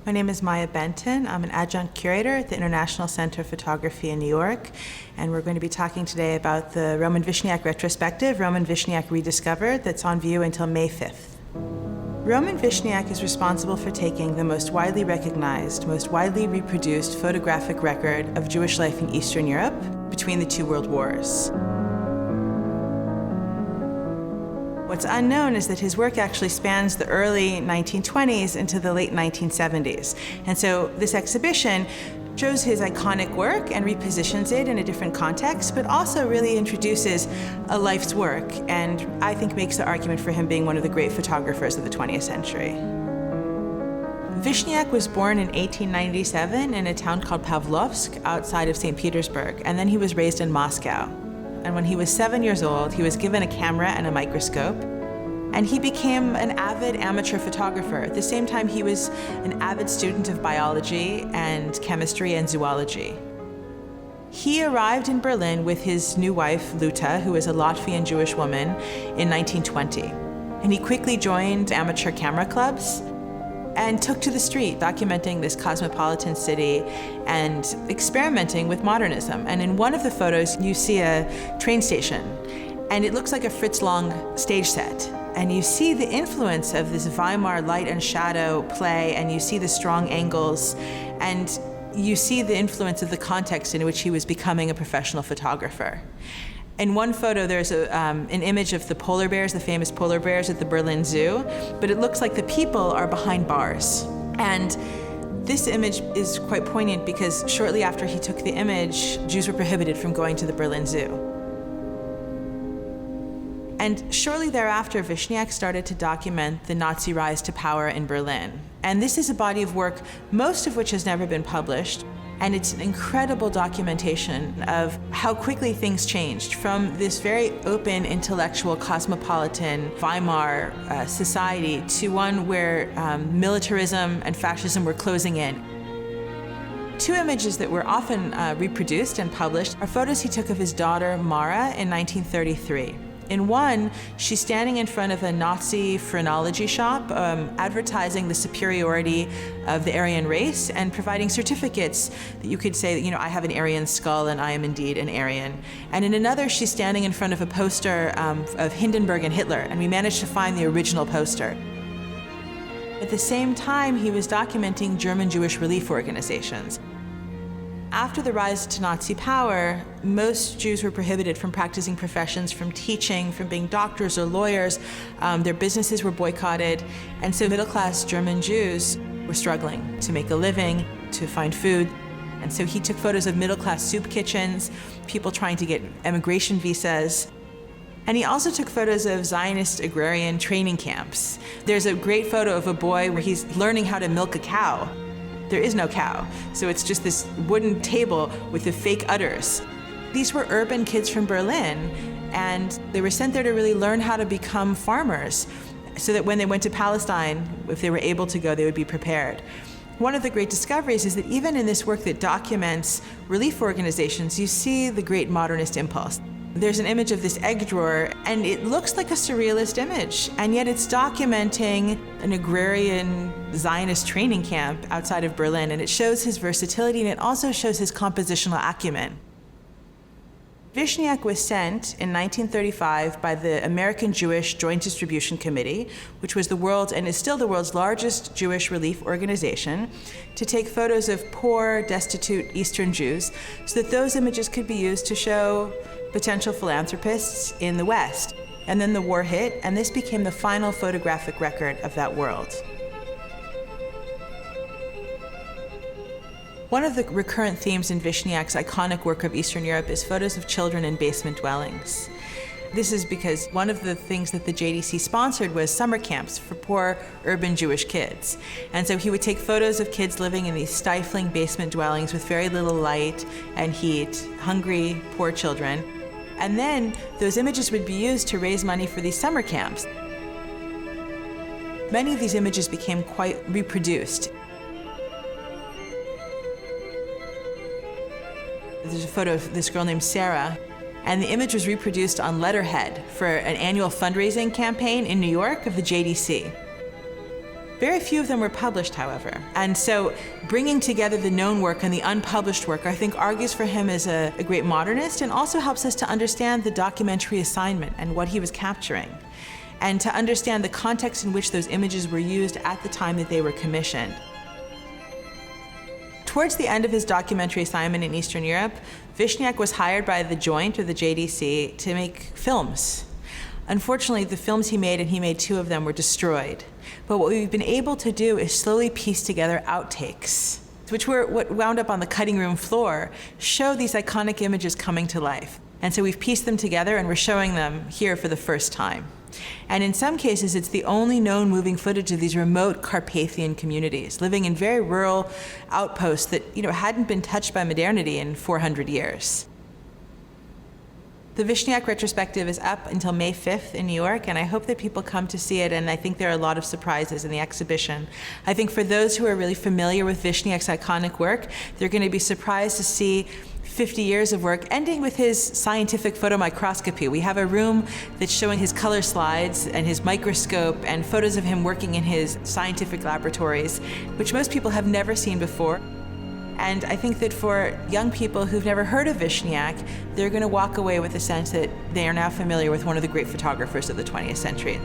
My name is Maya Benton. I'm an adjunct curator at the International Center of Photography in New York, and we're going to be talking today about the Roman Vishniac retrospective, Roman Vishniac Rediscovered, that's on view until May 5th. Roman Vishniac is responsible for taking the most widely recognized, most widely reproduced photographic record of Jewish life in Eastern Europe between the two world wars. What's unknown is that his work actually spans the early 1920s into the late 1970s. And so this exhibition shows his iconic work and repositions it in a different context, but also really introduces a life's work, and I think makes the argument for him being one of the great photographers of the 20th century. Vishniac was born in 1897 in a town called Pavlovsk outside of St. Petersburg, and then he was raised in Moscow. And when he was 7 years old, he was given a camera and a microscope, and he became an avid amateur photographer. At the same time, he was an avid student of biology and chemistry and zoology. He arrived in Berlin with his new wife, Luta, who is a Latvian Jewish woman, in 1920. And he quickly joined amateur camera clubs and took to the street, documenting this cosmopolitan city and experimenting with modernism. And in one of the photos, you see a train station, and it looks like a Fritz Lang stage set. And you see the influence of this Weimar light and shadow play, and you see the strong angles, and you see the influence of the context in which he was becoming a professional photographer. In one photo, there's an image of the polar bears, the famous polar bears at the Berlin Zoo, but it looks like the people are behind bars. And this image is quite poignant because shortly after he took the image, Jews were prohibited from going to the Berlin Zoo. And shortly thereafter, Vishniac started to document the Nazi rise to power in Berlin. And this is a body of work, most of which has never been published. And it's an incredible documentation of how quickly things changed from this very open, intellectual, cosmopolitan Weimar society to one where militarism and fascism were closing in. Two images that were often reproduced and published are photos he took of his daughter, Mara, in 1933. In one, she's standing in front of a Nazi phrenology shop, advertising the superiority of the Aryan race and providing certificates that you could say, I have an Aryan skull and I am indeed an Aryan. And in another, she's standing in front of a poster of Hindenburg and Hitler, and we managed to find the original poster. At the same time, he was documenting German Jewish relief organizations. After the rise to Nazi power, most Jews were prohibited from practicing professions, from teaching, from being doctors or lawyers. Their businesses were boycotted, and so middle-class German Jews were struggling to make a living, to find food. And so he took photos of middle-class soup kitchens, people trying to get emigration visas. And he also took photos of Zionist agrarian training camps. There's a great photo of a boy where he's learning how to milk a cow. There is no cow, so it's just this wooden table with the fake udders. These were urban kids from Berlin, and they were sent there to really learn how to become farmers, so that when they went to Palestine, if they were able to go, they would be prepared. One of the great discoveries is that even in this work that documents relief organizations, you see the great modernist impulse. There's an image of this egg drawer, and it looks like a surrealist image, and yet it's documenting an agrarian Zionist training camp outside of Berlin, and it shows his versatility, and it also shows his compositional acumen. Vishniac was sent in 1935 by the American Jewish Joint Distribution Committee, which was the world's, and is still the world's largest Jewish relief organization, to take photos of poor, destitute Eastern Jews, so that those images could be used to show potential philanthropists in the West. And then the war hit, and this became the final photographic record of that world. One of the recurrent themes in Vishniac's iconic work of Eastern Europe is photos of children in basement dwellings. This is because one of the things that the JDC sponsored was summer camps for poor urban Jewish kids. And so he would take photos of kids living in these stifling basement dwellings with very little light and heat, hungry, poor children. And then those images would be used to raise money for these summer camps. Many of these images became quite reproduced. There's a photo of this girl named Sarah, and the image was reproduced on letterhead for an annual fundraising campaign in New York of the JDC. Very few of them were published, however. And so bringing together the known work and the unpublished work, I think, argues for him as a great modernist and also helps us to understand the documentary assignment and what he was capturing, and to understand the context in which those images were used at the time that they were commissioned. Towards the end of his documentary assignment in Eastern Europe, Vishniac was hired by the Joint, or the JDC, to make films. Unfortunately, the films he made, and he made 2 of them, were destroyed. But what we've been able to do is slowly piece together outtakes, which were what wound up on the cutting room floor, show these iconic images coming to life. And so we've pieced them together and we're showing them here for the first time. And in some cases, it's the only known moving footage of these remote Carpathian communities, living in very rural outposts that, hadn't been touched by modernity in 400 years. The Vishniac retrospective is up until May 5th in New York, and I hope that people come to see it, and I think there are a lot of surprises in the exhibition. I think for those who are really familiar with Vishniac's iconic work, they're going to be surprised to see 50 years of work, ending with his scientific photomicroscopy. We have a room that's showing his color slides and his microscope and photos of him working in his scientific laboratories, which most people have never seen before. And I think that for young people who've never heard of Vishniac, they're going to walk away with a sense that they are now familiar with one of the great photographers of the 20th century.